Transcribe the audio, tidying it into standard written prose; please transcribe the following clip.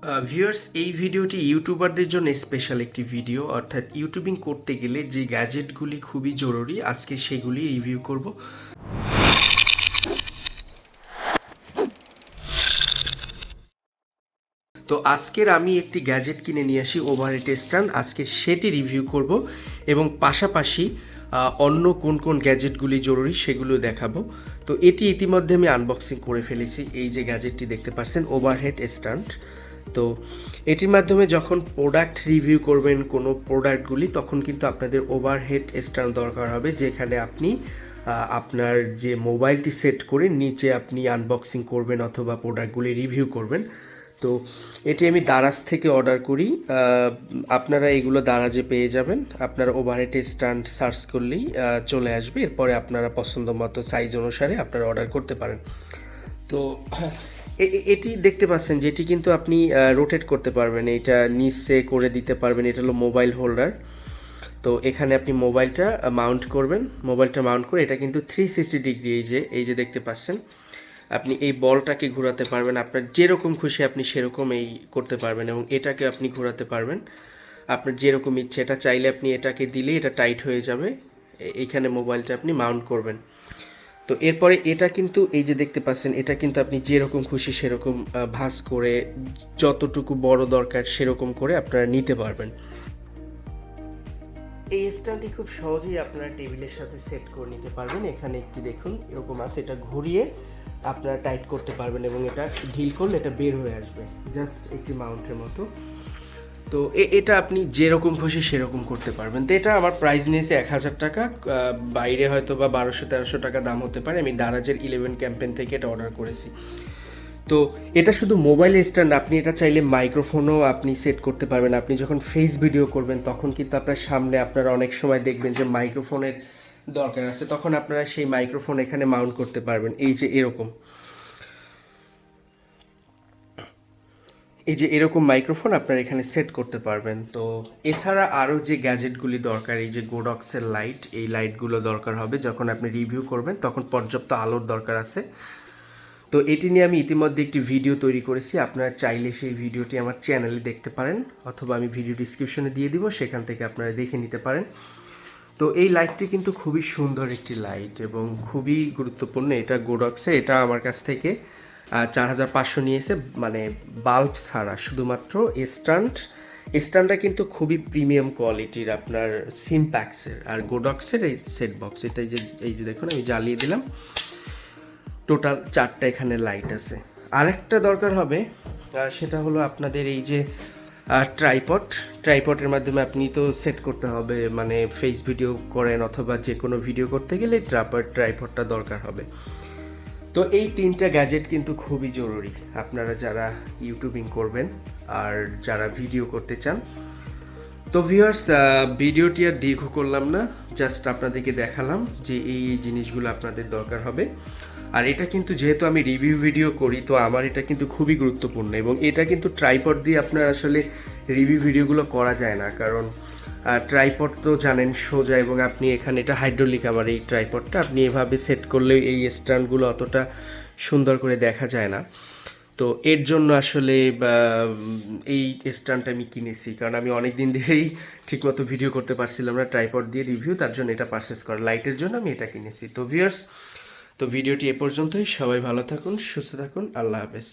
Viewers, এই ভিডিওটি ইউটিউবারদের জন্য স্পেশাল একটি ভিডিও, অর্থাৎ ইউটিউবিং করতে গেলে যে গ্যাজেটগুলি খুবই জরুরি আজকে সেগুলি রিভিউ করব। তো আজকের আমি একটি গ্যাজেট কিনে নিয়ে আসি, ওভারহেড স্ট্যান্ড। আজকে সেটি রিভিউ করব এবং পাশাপাশি অন্য কোন কোন গ্যাজেটগুলি জরুরি সেগুলো দেখাবো। তো এটি ইতিমধ্যে আমি আনবক্সিং করে ফেলেছি। এই যে গ্যাজেটটি দেখতে পাচ্ছেন, ওভারহেড স্ট্যান্ড। তো এটির মাধ্যমে যখন প্রোডাক্ট রিভিউ করবেন কোনো প্রোডাক্টগুলি, তখন কিন্তু আপনাদের ওভারহেড স্ট্যান্ড দরকার হবে, যেখানে আপনি আপনার যে মোবাইলটি সেট করে নিচে আপনি আনবক্সিং করবেন অথবা প্রোডাক্টগুলি রিভিউ করবেন। তো এটি আমি দারাজ থেকে অর্ডার করি। আপনারা এগুলো দারাজে পেয়ে যাবেন। আপনারা ওভারহেড স্ট্যান্ড সার্চ করলেই চলে আসবে। এরপরে আপনারা পছন্দ মতো সাইজ অনুসারে আপনারা অর্ডার করতে পারেন। তো এটি দেখতে পাচ্ছেন যে এটি কিন্তু আপনি রোটেট করতে পারবেন, এটা নিচে করে দিতে পারবেন। এটা হলো মোবাইল হোল্ডার। তো এখানে আপনি মোবাইলটা মাউন্ট করবেন। মোবাইলটা মাউন্ট করে এটা কিন্তু 360 ডিগ্রি, এই যে দেখতে পাচ্ছেন, আপনি এই বলটাকে ঘোরাতে পারবেন। আপনার যেরকম খুশি আপনি সেরকম এই করতে পারবেন, এবং এটাকে আপনি ঘোরাতে পারবেন আপনার যেরকম ইচ্ছে। এটা চাইলে আপনি এটাকে দিলেই এটা টাইট হয়ে যাবে। এইখানে মোবাইলটা আপনি মাউন্ট করবেন। তো এরপরে এটা কিন্তু এই যে দেখতে পাচ্ছেন, এটা কিন্তু আপনি যেরকম খুশি সেরকম ভাঁজ করে যতটুকু বড় দরকার সেরকম করে আপনারা নিতে পারবেন। এই স্ট্যান্ডটি খুব সহজেই আপনারা টেবিলের সাথে সেট করে নিতে পারবেন। এখানে একটি দেখুন এরকম আছে, এটা ঘুরিয়ে আপনারা টাইট করতে পারবেন এবং এটা ঢিল করলে এটা বের হয়ে আসবে, জাস্ট একটি মাউন্টের মতো। তো এটা আপনি যেরকম খুশি সেরকম করতে পারবেন। তো এটা আমার প্রাইস নিয়েছে 1000 টাকা। বাইরে হয়তো বা 1200-1300 টাকা দাম হতে পারে। আমি দারাজের 11 ক্যাম্পেন থেকে এটা অর্ডার করেছি। তো এটা শুধু মোবাইল স্ট্যান্ড, আপনি এটা চাইলে মাইক্রোফোনও আপনি সেট করতে পারবেন। আপনি যখন ফেস ভিডিও করবেন তখন কিন্তু আপনার সামনে আপনারা অনেক সময় দেখবেন যে মাইক্রোফোনের দরকার আছে, তখন আপনারা সেই মাইক্রোফোন এখানে মাউন্ট করতে পারবেন। এই যে এরকম মাইক্রোফোন আপনারা এখানে সেট করতে পারবেন। তো এছাড়া আরও যে গ্যাজেটগুলি দরকার, এই যে গোডক্সের লাইট, এই লাইটগুলো দরকার হবে। যখন আপনি রিভিউ করবেন তখন পর্যাপ্ত আলোর দরকার আছে। তো এটি নিয়ে আমি ইতিমধ্যে একটি ভিডিও তৈরি করেছি, আপনারা চাইলে সেই ভিডিওটি আমার চ্যানেলে দেখতে পারেন, অথবা আমি ভিডিও ডিসক্রিপশনে দিয়ে দিব, সেখান থেকে আপনারা দেখে নিতে পারেন। তো এই লাইটটি কিন্তু খুবই সুন্দর একটি লাইট এবং খুবই গুরুত্বপূর্ণ। এটা গোডক্সে, এটা আমার কাছ থেকে 4500 নিয়েছে, মানে বাল্ব ছাড়া, শুধুমাত্র স্ট্যান্ডটা কিন্তু খুবই প্রিমিয়াম কোয়ালিটির, আপনার সিমপ্যাক্সের আর গোডক্সের এই সেট বক্স। এটা এই যে দেখুন আমি জ্বালিয়ে দিলাম, টোটাল 4টা এখানে লাইট আছে। আরেকটা দরকার হবে, সেটা হলো আপনাদের এই যে ট্রাইপডের মাধ্যমে আপনি তো সেট করতে হবে, মানে ফেস ভিডিও করেন অথবা যে কোনো ভিডিও করতে গেলে ট্রাইপডটা দরকার হবে। তো এই 3টা গ্যাজেট কিন্তু খুবই জরুরি আপনারা যারা ইউটিউবিং করবেন আর যারা ভিডিও করতে চান। তো ভিউয়ার্স, ভিডিওটি আর দীর্ঘ করলাম না, জাস্ট আপনাদেরকে দেখালাম যে এই জিনিসগুলো আপনাদের দরকার হবে। আর এটা কিন্তু যেহেতু আমি রিভিউ ভিডিও করি, তো আমার এটা কিন্তু খুবই গুরুত্বপূর্ণ, এবং এটা কিন্তু ট্রাইপড দিয়ে আপনার আসলে রিভিউ ভিডিওগুলো করা যায় না, কারণ ট্রাইপড তো জানেন সোজা, এবং আপনি এখানে এটা হাইড্রোলিক, আমার এই ট্রাইপডটা আপনি এভাবে সেট করলে এই স্ট্যান্ডগুলো অতটা সুন্দর করে দেখা যায় না। তো এর জন্য আসলে এই স্ট্যান্ডটা আমি কিনেছি, কারণ আমি অনেক দিন ধরেই ঠিকমতো ভিডিও করতে পারছিলাম না ট্রাইপড দিয়ে রিভিউ, তার জন্য এটা পারচেস করা, লাইটের জন্য আমি এটা কিনেছি। তো ভিউয়ার্স, তো ভিডিওটি এ পর্যন্তই। সবাই ভালো থাকুন, সুস্থ থাকুন, আল্লাহ হাফেজ।